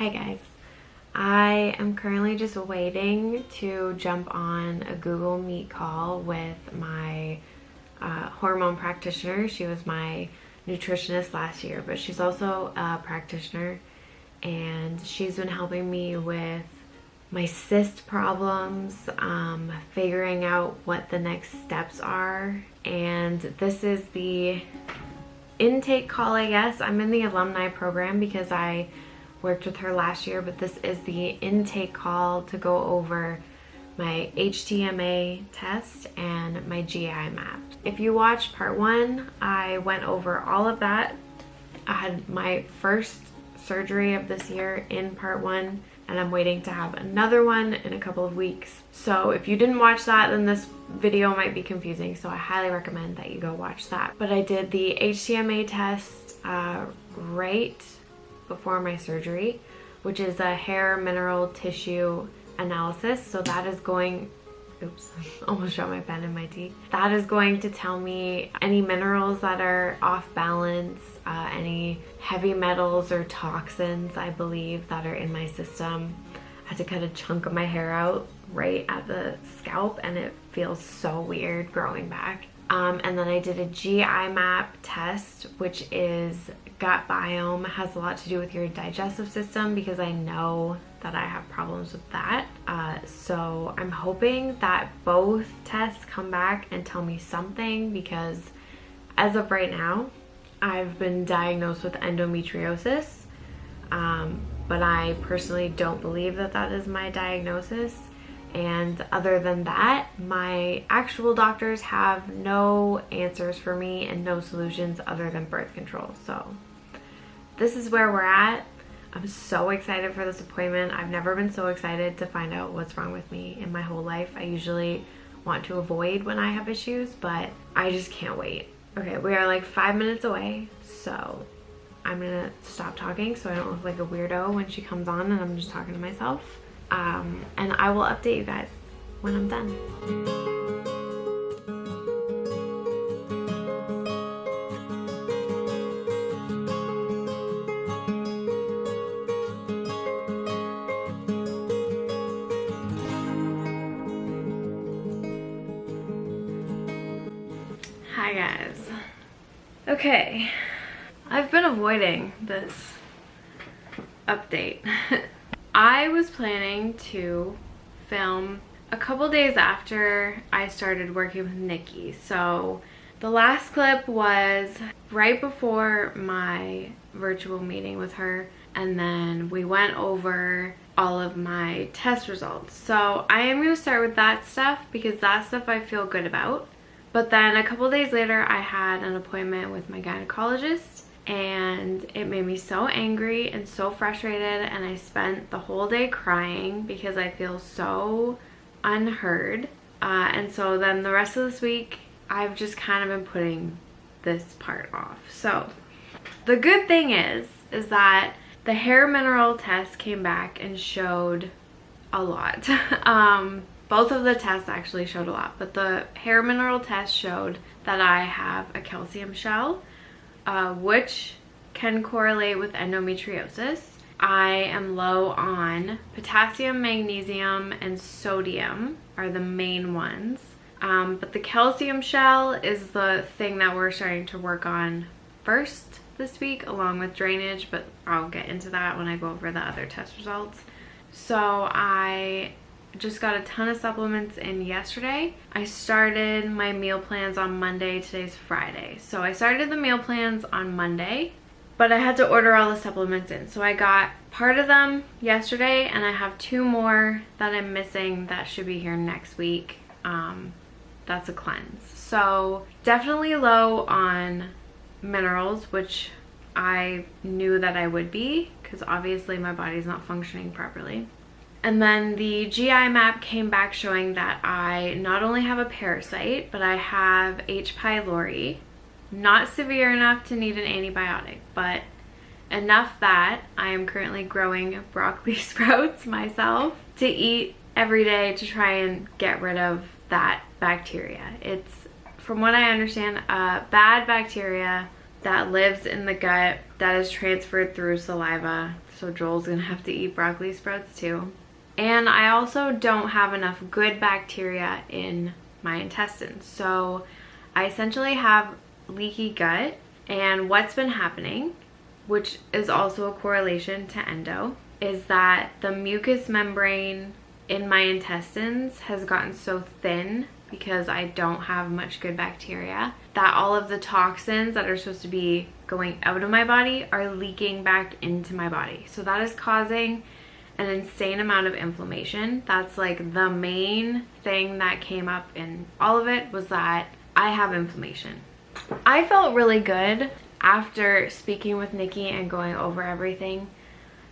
Hi guys. I am currently just waiting to jump on a Google Meet call with my hormone practitioner. She was my nutritionist last year, but she's also a practitioner, and she's been helping me with my cyst problems, figuring out what the next steps are. And this is the intake call, I guess. I'm in the alumni program because I worked with her last year, but this is the intake call to go over my HTMA test and my GI map. If you watched part 1, I went over all of that. I had my first surgery of this year in part 1, and I'm waiting to have another one in a couple of weeks. So if you didn't watch that, then this video might be confusing, so I highly recommend that you go watch that. But I did the HTMA test right before my surgery, which is a hair mineral tissue analysis. So that is going, oops, almost dropped my pen in my teeth. That is going to tell me any minerals that are off balance, any heavy metals or toxins, I believe, that are in my system. I had to cut a chunk of my hair out right at the scalp, and it feels so weird growing back. And then I did a GI map test, which is gut biome. It has a lot to do with your digestive system because I know that I have problems with that. So I'm hoping that both tests come back and tell me something, because as of right now, I've been diagnosed with endometriosis, but I personally don't believe that that is my diagnosis. And other than that, my actual doctors have no answers for me and no solutions other than birth control. So this is where we're at. I'm so excited for this appointment. I've never been so excited to find out what's wrong with me in my whole life. I usually want to avoid when I have issues, but I just can't wait. Okay, we are like 5 minutes away, so I'm gonna stop talking so I don't look like a weirdo when she comes on and I'm just talking to myself. And I will update you guys when I'm done. Hi guys. Okay, I've been avoiding this update. I was planning to film a couple days after I started working with Nikki. So the last clip was right before my virtual meeting with her, and then we went over all of my test results. So I am going to start with that stuff because that stuff I feel good about. But then a couple days later, I had an appointment with my gynecologist, and it made me so angry and so frustrated, and I spent the whole day crying because I feel so unheard. And so then the rest of this week, I've just kind of been putting this part off. So the good thing is that the hair mineral test came back and showed a lot. Both of the tests actually showed a lot, but the hair mineral test showed that I have a calcium shell, which can correlate with endometriosis. I am low on potassium, magnesium, and sodium are the main ones. But the calcium shell is the thing that we're starting to work on first this week, along with drainage, but I'll get into that when I go over the other test results. So I just got a ton of supplements in yesterday. I started my meal plans on Monday. Today's Friday. So I started the meal plans on Monday, but I had to order all the supplements in. So I got part of them yesterday, and I have 2 more that I'm missing that should be here next week. That's a cleanse. So definitely low on minerals, which I knew that I would be because obviously my body's not functioning properly. And then the GI map came back showing that I not only have a parasite, but I have H. pylori. Not severe enough to need an antibiotic, but enough that I am currently growing broccoli sprouts myself to eat every day to try and get rid of that bacteria. It's, from what I understand, a bad bacteria that lives in the gut that is transferred through saliva. So Joel's gonna have to eat broccoli sprouts too. And I also don't have enough good bacteria in my intestines. So I essentially have leaky gut, and what's been happening, which is also a correlation to endo, is that the mucous membrane in my intestines has gotten so thin because I don't have much good bacteria that all of the toxins that are supposed to be going out of my body are leaking back into my body. So that is causing an insane amount of inflammation. That's like the main thing that came up in all of it, was that I have inflammation. I felt really good after speaking with Nikki and going over everything,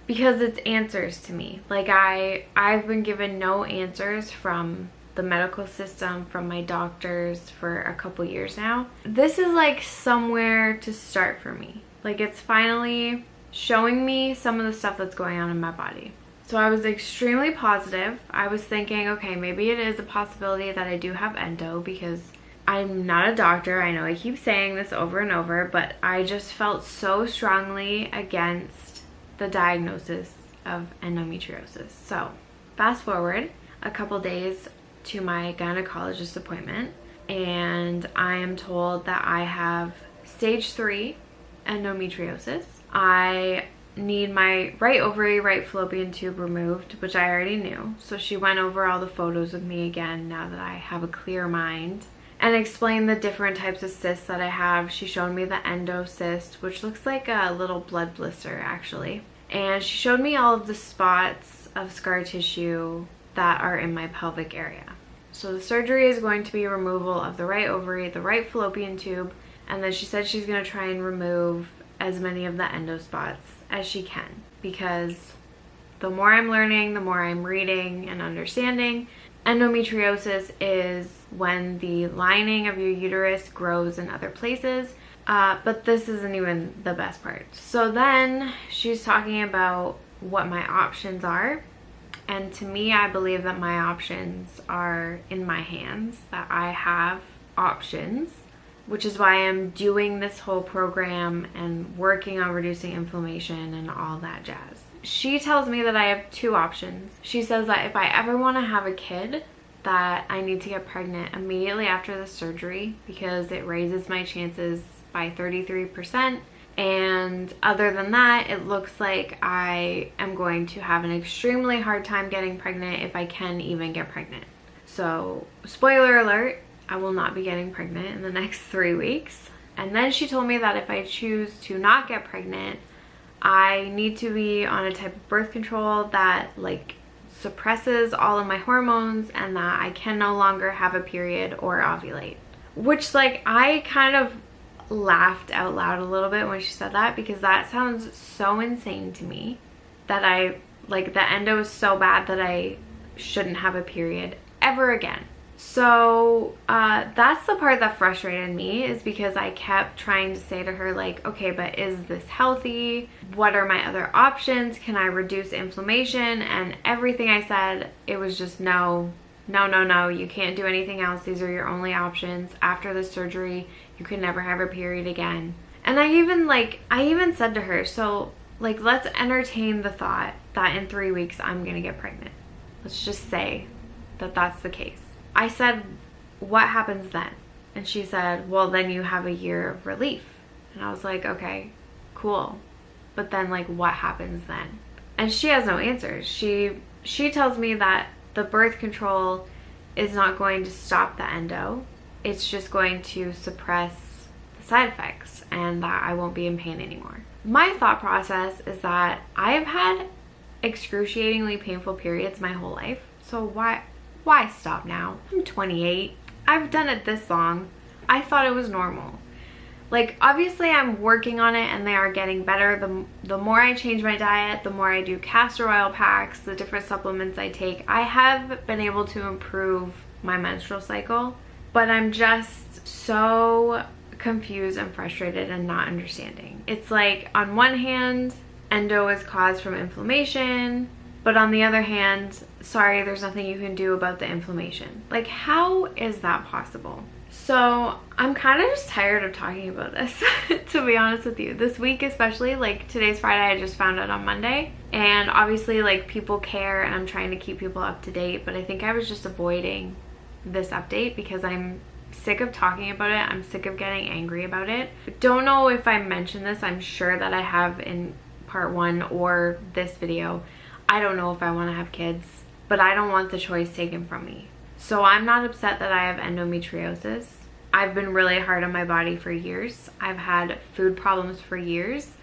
because it's answers to me. Like I've been given no answers from the medical system, from my doctors, for a couple years now. This is like somewhere to start for me. Like it's finally showing me some of the stuff that's going on in my body. So I was extremely positive. I was thinking, okay, maybe it is a possibility that I do have endo, because I'm not a doctor. I know I keep saying this over and over, but I just felt so strongly against the diagnosis of endometriosis. So fast forward a couple days to my gynecologist appointment, and I am told that I have stage 3 endometriosis. I need my right ovary, right fallopian tube removed, which I already knew. So she went over all the photos with me again now that I have a clear mind, and explained the different types of cysts that I have. She showed me the endo cyst, which looks like a little blood blister actually. And she showed me all of the spots of scar tissue that are in my pelvic area. So the surgery is going to be removal of the right ovary, the right fallopian tube, and then she said she's going to try and remove as many of the endo spots as she can, because the more I'm learning, the more I'm reading and understanding, endometriosis is when the lining of your uterus grows in other places, but this isn't even the best part. So then she's talking about what my options are, and to me, I believe that my options are in my hands, that I have options, which is why I'm doing this whole program and working on reducing inflammation and all that jazz. She tells me that I have 2 options. She says that if I ever want to have a kid, that I need to get pregnant immediately after the surgery, because it raises my chances by 33%. And other than that, it looks like I am going to have an extremely hard time getting pregnant, if I can even get pregnant. So spoiler alert, I will not be getting pregnant in the next 3 weeks. And then she told me that if I choose to not get pregnant, I need to be on a type of birth control that like suppresses all of my hormones, and that I can no longer have a period or ovulate. Which, like, I kind of laughed out loud a little bit when she said that, because that sounds so insane to me, that the endo is so bad that I shouldn't have a period ever again. So that's the part that frustrated me, is because I kept trying to say to her, like, okay, but is this healthy? What are my other options? Can I reduce inflammation? And everything I said, it was just no, no, no, no, you can't do anything else. These are your only options. After the surgery, you can never have a period again. And I even said to her, so like, let's entertain the thought that in 3 weeks I'm gonna get pregnant. Let's just say that that's the case. I said, what happens then? And she said, well, then you have a year of relief. And I was like, okay, cool. But then, like, what happens then? And she has no answers. She tells me that the birth control is not going to stop the endo. It's just going to suppress the side effects, and that I won't be in pain anymore. My thought process is that I have had excruciatingly painful periods my whole life. So why stop now? I'm 28. I've done it this long. I thought it was normal. Like, obviously I'm working on it and they are getting better. The more I change my diet, the more I do castor oil packs, the different supplements I take, I have been able to improve my menstrual cycle. But I'm just so confused and frustrated and not understanding. It's like, on one hand, endo is caused from inflammation, but on the other hand, sorry, there's nothing you can do about the inflammation. Like, how is that possible? So I'm kind of just tired of talking about this, to be honest with you. This week especially, like today's Friday, I just found out on Monday. And obviously like people care and I'm trying to keep people up to date, but I think I was just avoiding this update because I'm sick of talking about it. I'm sick of getting angry about it. I don't know if I mentioned this. I'm sure that I have in part 1 or this video. I don't know if I want to have kids, but I don't want the choice taken from me. So I'm not upset that I have endometriosis. I've been really hard on my body for years. I've had food problems for years.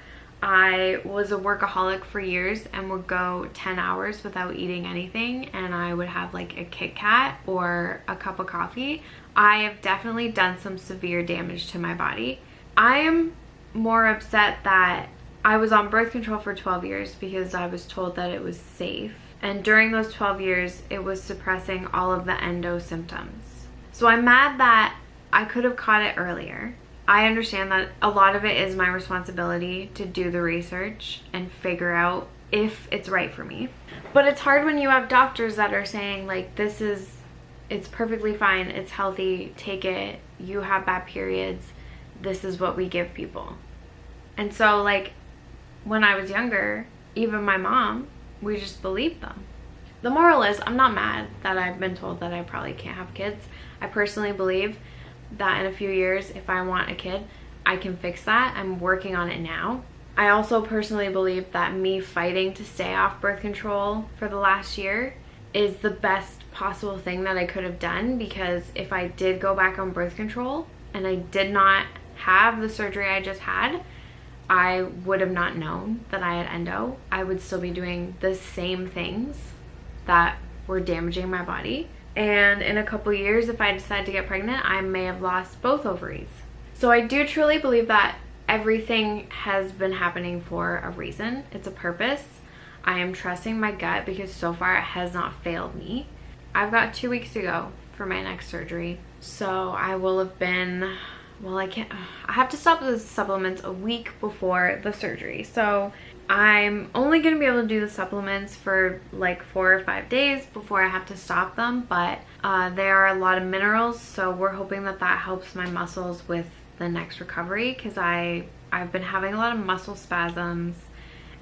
I was a workaholic for years and would go 10 hours without eating anything, and I would have like a Kit Kat or a cup of coffee. I have definitely done some severe damage to my body. I am more upset that I was on birth control for 12 years because I was told that it was safe. And during those 12 years, it was suppressing all of the endo symptoms. So I'm mad that I could have caught it earlier. I understand that a lot of it is my responsibility to do the research and figure out if it's right for me. But it's hard when you have doctors that are saying like, it's perfectly fine, it's healthy, take it, you have bad periods, this is what we give people. And so like, when I was younger, even my mom, we just believed them. The moral is, I'm not mad that I've been told that I probably can't have kids. I personally believe that in a few years, if I want a kid, I can fix that. I'm working on it now. I also personally believe that me fighting to stay off birth control for the last year is the best possible thing that I could have done, because if I did go back on birth control and I did not have the surgery I just had, I would have not known that I had endo. I would still be doing the same things that were damaging my body. And in a couple years, if I decide to get pregnant, I may have lost both ovaries. So I do truly believe that everything has been happening for a reason. It's a purpose. I am trusting my gut because so far it has not failed me. I've got 2 weeks to go for my next surgery. So I will have been, well, I have to stop the supplements a week before the surgery. So I'm only going to be able to do the supplements for like 4 or 5 days before I have to stop them. But there are a lot of minerals, so we're hoping that that helps my muscles with the next recovery, because I've been having a lot of muscle spasms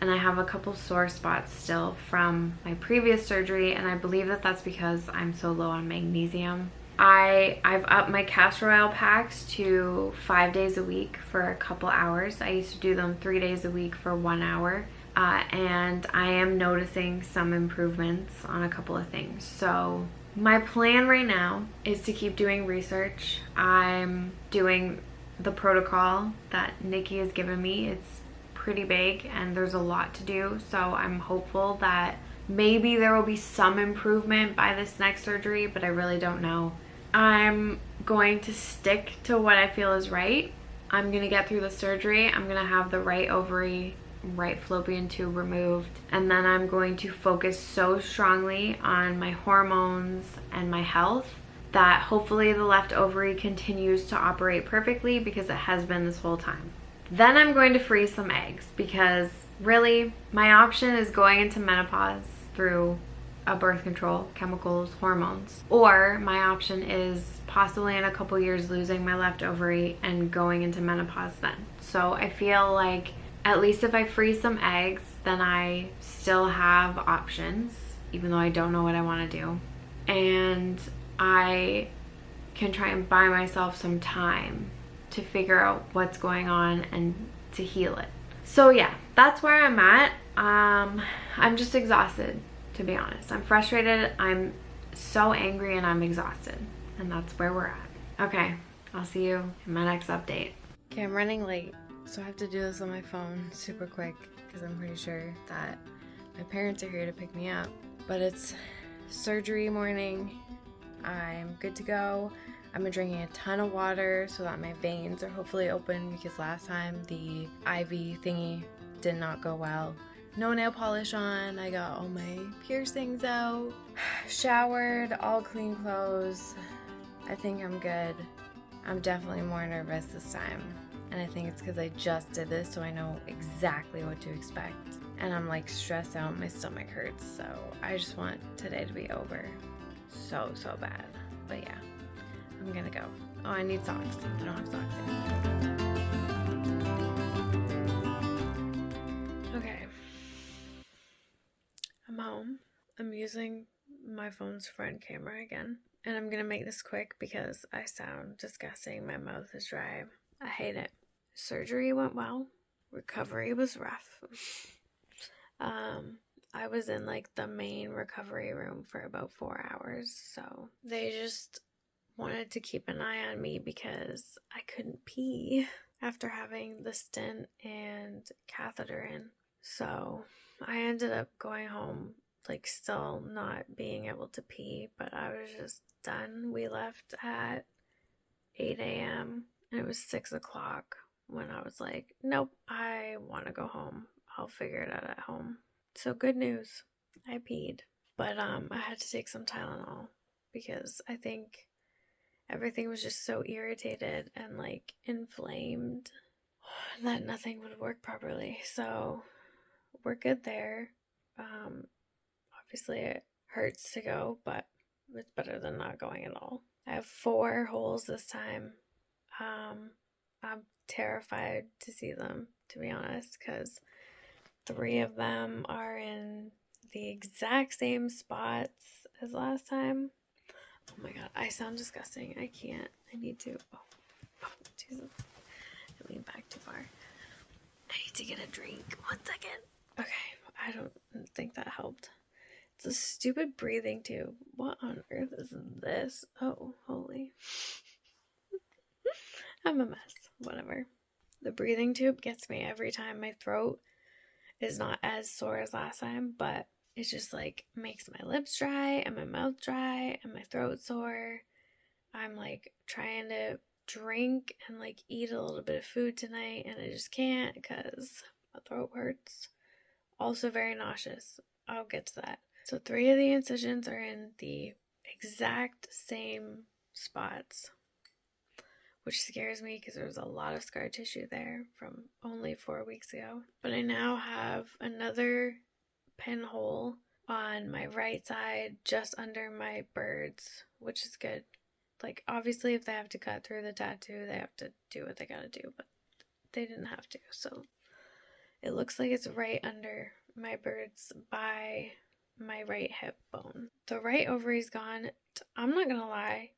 and I have a couple sore spots still from my previous surgery, and I believe that that's because I'm so low on magnesium. I've upped my castor oil packs to 5 days a week for a couple hours. I used to do them 3 days a week for 1 hour, and I am noticing some improvements on a couple of things. So my plan right now is to keep doing research. I'm doing the protocol that Nikki has given me. It's pretty big and there's a lot to do, so I'm hopeful that maybe there will be some improvement by this next surgery, but I really don't know. I'm going to stick to what I feel is right. I'm going to get through the surgery. I'm going to have the right ovary, right fallopian tube removed, and then I'm going to focus so strongly on my hormones and my health that hopefully the left ovary continues to operate perfectly, because it has been this whole time. Then I'm going to freeze some eggs, because really my option is going into menopause through a birth control, chemicals, hormones, or my option is possibly in a couple years losing my left ovary and going into menopause then. So I feel like at least if I freeze some eggs, then I still have options, even though I don't know what I want to do, and I can try and buy myself some time to figure out what's going on and to heal it. So yeah, that's where I'm at. I'm just exhausted, to be honest. I'm frustrated, I'm so angry, and I'm exhausted. And that's where we're at. Okay, I'll see you in my next update. Okay, I'm running late, so I have to do this on my phone super quick, because I'm pretty sure that my parents are here to pick me up. But it's surgery morning. I'm good to go. I've been drinking a ton of water so that my veins are hopefully open, because last time the IV thingy did not go well. No nail polish on. I got all my piercings out. Showered, all clean clothes. I think I'm good. I'm definitely more nervous this time. And I think it's because I just did this, so I know exactly what to expect. And I'm like stressed out, my stomach hurts, so I just want today to be over. So bad. But yeah, I'm gonna go. Oh, I need socks. I don't have socks yet. Okay. I'm home. I'm using my phone's front camera again. And I'm gonna make this quick because I sound disgusting. My mouth is dry. I hate it. Surgery went well. Recovery was rough. I was in like the main recovery room for about 4 hours. So they just wanted to keep an eye on me because I couldn't pee after having the stent and catheter in. So I ended up going home, like still not being able to pee, but I was just done. We left at 8 a.m. and it was 6 o'clock when I was like, nope, I want to go home. I'll figure it out at home. So good news, I peed. But I had to take some Tylenol because I think everything was just so irritated and like inflamed that nothing would work properly. So we're good there. Obviously it hurts to go, but it's better than not going at all. I have 4 holes this time. I'm terrified to see them, to be honest, because 3 of them are in the exact same spots as last time. Oh my god, I sound disgusting. I can't. I need to. Oh Jesus. I leaned back too far. I need to get a drink. 1 second. Okay, I don't think that helped. It's a stupid breathing tube. What on earth is this? Oh, holy. I'm a mess. Whatever. The breathing tube gets me every time. My throat is not as sore as last time, but it's just like makes my lips dry and my mouth dry and my throat sore. I'm like trying to drink and like eat a little bit of food tonight and I just can't because my throat hurts. Also very nauseous. I'll get to that. So 3 of the incisions are in the exact same spots, which scares me because there was a lot of scar tissue there from only 4 weeks ago. But I now have another pinhole on my right side just under my birds, which is good. Like, obviously, if they have to cut through the tattoo, they have to do what they gotta do, but they didn't have to. So it looks like it's right under my birds by my right hip bone. The right ovary's gone. I'm not gonna lie,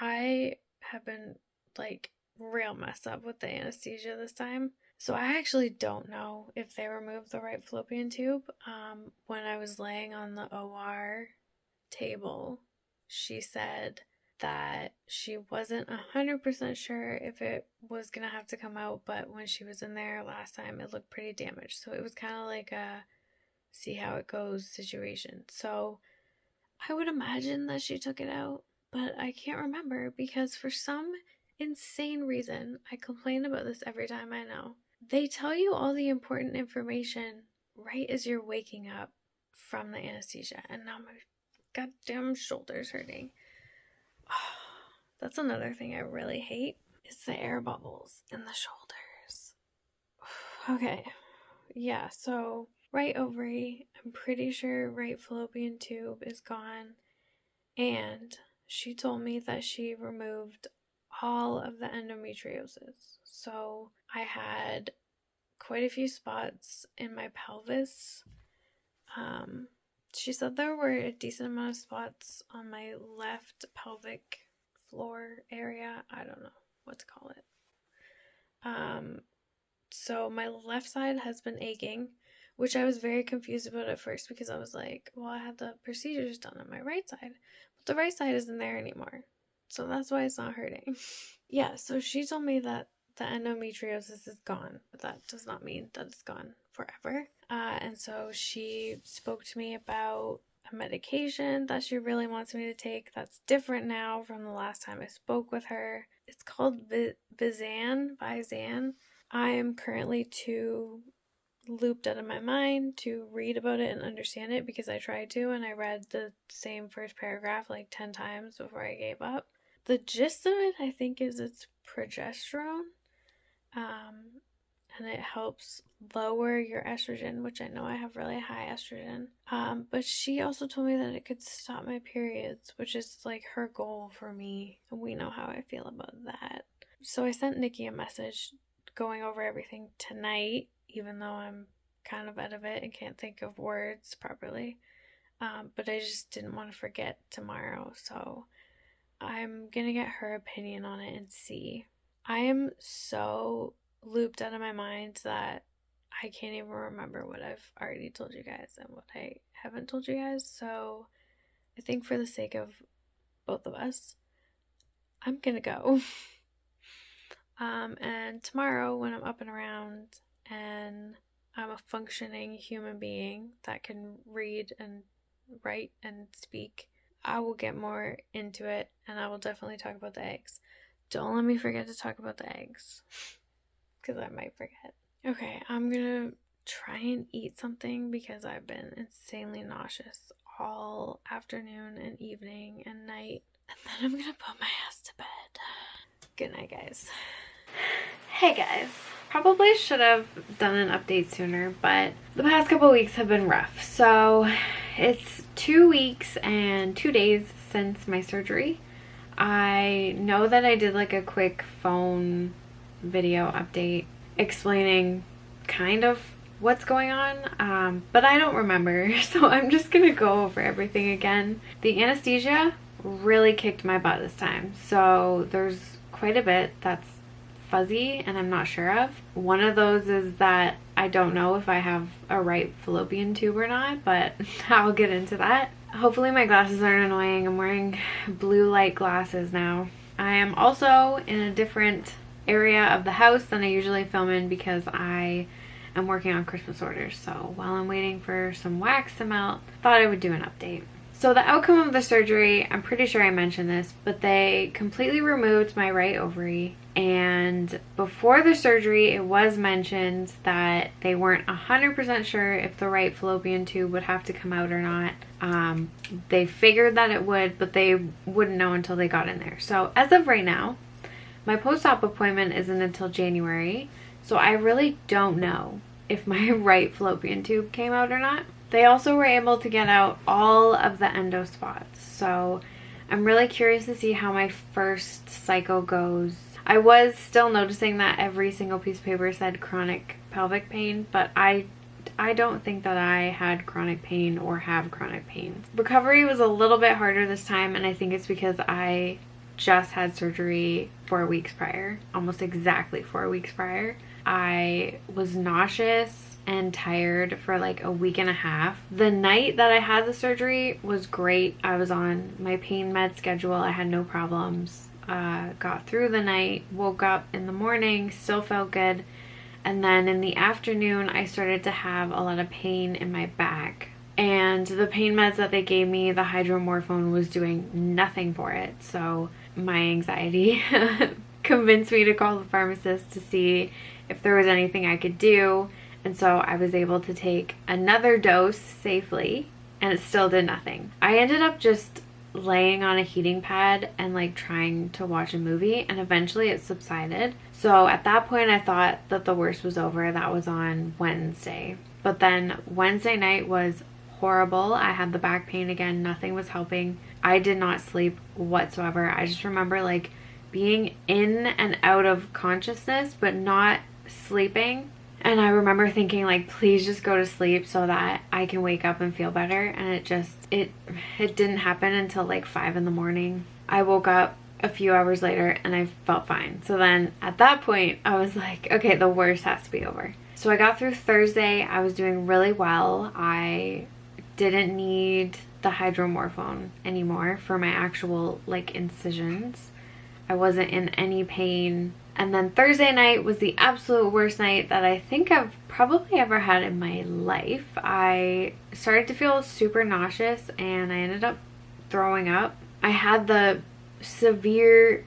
I have been like real messed up with the anesthesia this time. So I actually don't know if they removed the right fallopian tube. When I was laying on the OR table, she said that she wasn't 100% sure if it was gonna have to come out, but when she was in there last time, it looked pretty damaged. So it was kind of like a see how it goes situation. So I would imagine that she took it out, but I can't remember because for some insane reason, I complain about this every time I know. They tell you all the important information right as you're waking up from the anesthesia, and now my goddamn shoulder's hurting. That's another thing I really hate is the air bubbles in the shoulders. Okay, yeah, so right ovary, I'm pretty sure right fallopian tube is gone, and she told me that she removed all of the endometriosis. So I had quite a few spots in my pelvis. She said there were a decent amount of spots on my left pelvic floor area. I don't know what to call it. So my left side has been aching, which I was very confused about at first because I was like, well, I had the procedures done on my right side, but the right side isn't there anymore. So that's why it's not hurting. Yeah, so she told me that the endometriosis is gone, but that does not mean that it's gone forever. And so she spoke to me about a medication that she really wants me to take that's different now from the last time I spoke with her. It's called Vizan. I am currently too looped out of my mind to read about it and understand it because I tried to and I read the same first paragraph like 10 times before I gave up. The gist of it, I think, is it's progesterone. and it helps lower your estrogen, which I know I have really high estrogen. But she also told me that it could stop my periods, which is like her goal for me, and we know how I feel about that. So I sent Nikki a message going over everything tonight, even though I'm kind of out of it and can't think of words properly. But I just didn't want to forget tomorrow, so I'm gonna get her opinion on it and see. I am so looped out of my mind that I can't even remember what I've already told you guys and what I haven't told you guys. So I think for the sake of both of us, I'm gonna go. And tomorrow when I'm up and around and I'm a functioning human being that can read and write and speak, I will get more into it, and I will definitely talk about the eggs. Don't let me forget to talk about the eggs, because I might forget. Okay, I'm gonna try and eat something because I've been insanely nauseous all afternoon and evening and night, and then I'm gonna put my ass to bed. Good night, guys. Hey guys. Probably should have done an update sooner, but the past couple weeks have been rough. So it's 2 weeks and 2 days since my surgery. I know that I did like a quick phone video update explaining kind of what's going on, but I don't remember, so I'm just gonna go over everything again. The anesthesia really kicked my butt this time, so there's quite a bit that's fuzzy and I'm not sure of. One of those is that I don't know if I have a right fallopian tube or not, but I'll get into that. Hopefully my glasses aren't annoying. I'm wearing blue light glasses now. I am also in a different area of the house than I usually film in because I am working on Christmas orders. So while I'm waiting for some wax to melt, thought I would do an update. So the outcome of the surgery, I'm pretty sure I mentioned this, but they completely removed my right ovary. And before the surgery, it was mentioned that they weren't 100% sure if the right fallopian tube would have to come out or not. They figured that it would, but they wouldn't know until they got in there. So as of right now, my post-op appointment isn't until January. So I really don't know if my right fallopian tube came out or not. They also were able to get out all of the endo spots. So I'm really curious to see how my first cycle goes. I was still noticing that every single piece of paper said chronic pelvic pain, but I don't think that I had chronic pain or have chronic pain. Recovery was a little bit harder this time, and I think it's because I just had surgery 4 weeks prior, almost exactly 4 weeks prior. I was nauseous and tired for like a week and a half. The night that I had the surgery was great. I was on my pain med schedule. I had no problems. Got through the night, woke up in the morning, still felt good. And then in the afternoon, I started to have a lot of pain in my back. And the pain meds that they gave me, the hydromorphone, was doing nothing for it. So my anxiety convinced me to call the pharmacist to see if there was anything I could do. And so I was able to take another dose safely, and it still did nothing. I ended up just laying on a heating pad and like trying to watch a movie, and eventually it subsided. So at that point I thought that the worst was over. That was on Wednesday. But then Wednesday night was horrible. I had the back pain again. Nothing was helping. I did not sleep whatsoever. I just remember like being in and out of consciousness but not sleeping. And I remember thinking like, please just go to sleep so that I can wake up and feel better. And it didn't happen until like 5 in the morning. I woke up a few hours later and I felt fine. So then at that point I was like, okay, the worst has to be over. So I got through Thursday. I was doing really well. I didn't need the hydromorphone anymore for my actual like incisions. I wasn't in any pain. And then Thursday night was the absolute worst night that I think I've probably ever had in my life. I started to feel super nauseous and I ended up throwing up. I had the severe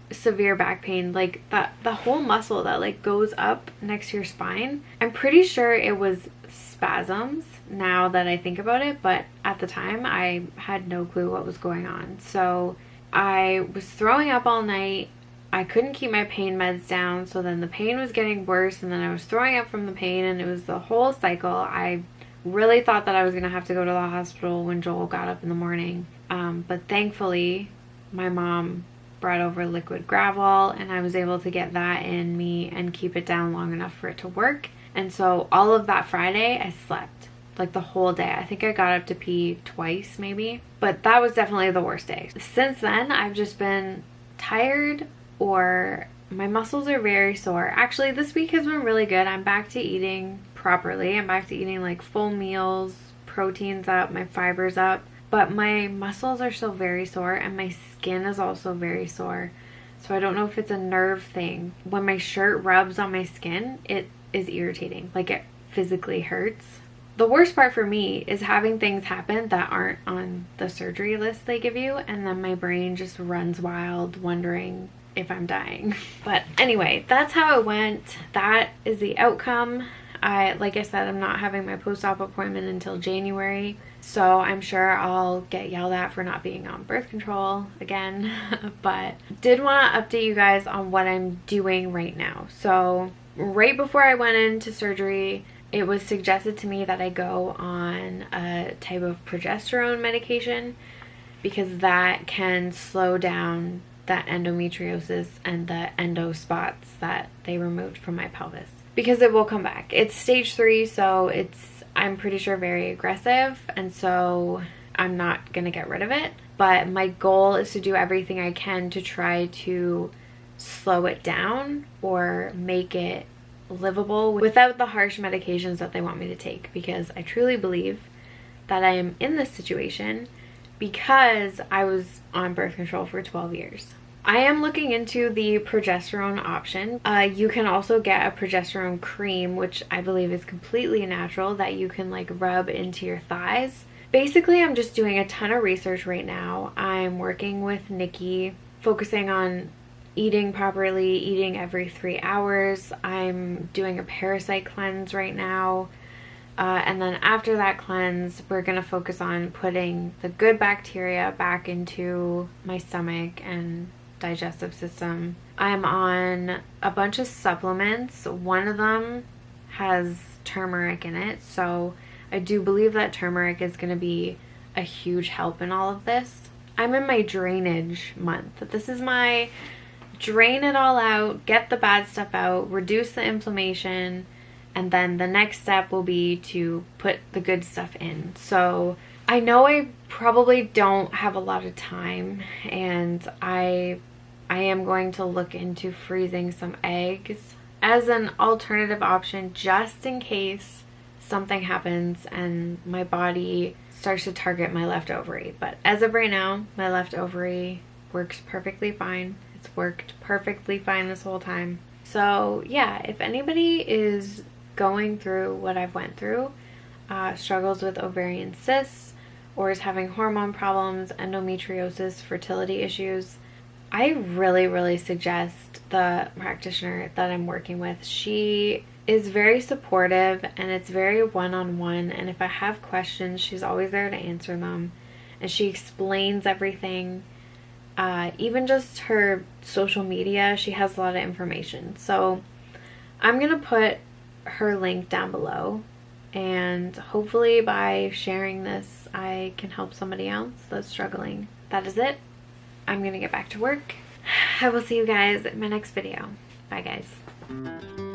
back pain, like the whole muscle that like goes up next to your spine. I'm pretty sure it was spasms now that I think about it, but at the time I had no clue what was going on. So I was throwing up all night. I couldn't keep my pain meds down, so then the pain was getting worse, and then I was throwing up from the pain, and it was the whole cycle. I really thought that I was going to have to go to the hospital when Joel got up in the morning. But thankfully, my mom brought over liquid Gravol, and I was able to get that in me and keep it down long enough for it to work. And so all of that Friday, I slept. Like the whole day. I think I got up to pee twice maybe. But that was definitely the worst day. Since then, I've just been tired, or my muscles are very sore. Actually, this week has been really good. I'm back to eating properly. I'm back to eating like full meals, proteins up, my fibers up. But my muscles are still very sore, and my skin is also very sore. So I don't know if it's a nerve thing. When my shirt rubs on my skin, it is irritating. Like it physically hurts. The worst part for me is having things happen that aren't on the surgery list they give you, and then my brain just runs wild wondering if I'm dying. But anyway, that's how it went. That is the outcome. Like I said, I'm not having my post-op appointment until January, so I'm sure I'll get yelled at for not being on birth control again. But did want to update you guys on what I'm doing right now. So right before I went into surgery, it was suggested to me that I go on a type of progesterone medication because that can slow down that endometriosis and the endo spots that they removed from my pelvis, because it will come back. It's stage 3, so it's, I'm pretty sure, very aggressive, and so I'm not gonna get rid of it. But my goal is to do everything I can to try to slow it down or make it livable without the harsh medications that they want me to take, because I truly believe that I am in this situation because I was on birth control for 12 years. I am looking into the progesterone option. You can also get a progesterone cream, which I believe is completely natural, that you can like rub into your thighs. Basically, I'm just doing a ton of research right now. I'm working with Nikki, focusing on eating properly, eating every 3 hours. I'm doing a parasite cleanse right now. And then after that cleanse, we're going to focus on putting the good bacteria back into my stomach and digestive system. I'm on a bunch of supplements. One of them has turmeric in it, so I do believe that turmeric is going to be a huge help in all of this. I'm in my drainage month. This is my drain it all out, get the bad stuff out, reduce the inflammation, and then the next step will be to put the good stuff in. So I know I probably don't have a lot of time, and I am going to look into freezing some eggs as an alternative option, just in case something happens and my body starts to target my left ovary. But as of right now, my left ovary works perfectly fine. It's worked perfectly fine this whole time. So yeah, if anybody is going through what I've went through, struggles with ovarian cysts, or is having hormone problems, endometriosis, fertility issues, I really suggest the practitioner that I'm working with. She is very supportive, and it's very one-on-one, and if I have questions, she's always there to answer them, and she explains everything. Even just her social media, she has a lot of information. So I'm gonna put her link down below, and hopefully by sharing this I can help somebody else that's struggling. That is it. I'm gonna get back to work. I will see you guys in my next video. Bye guys.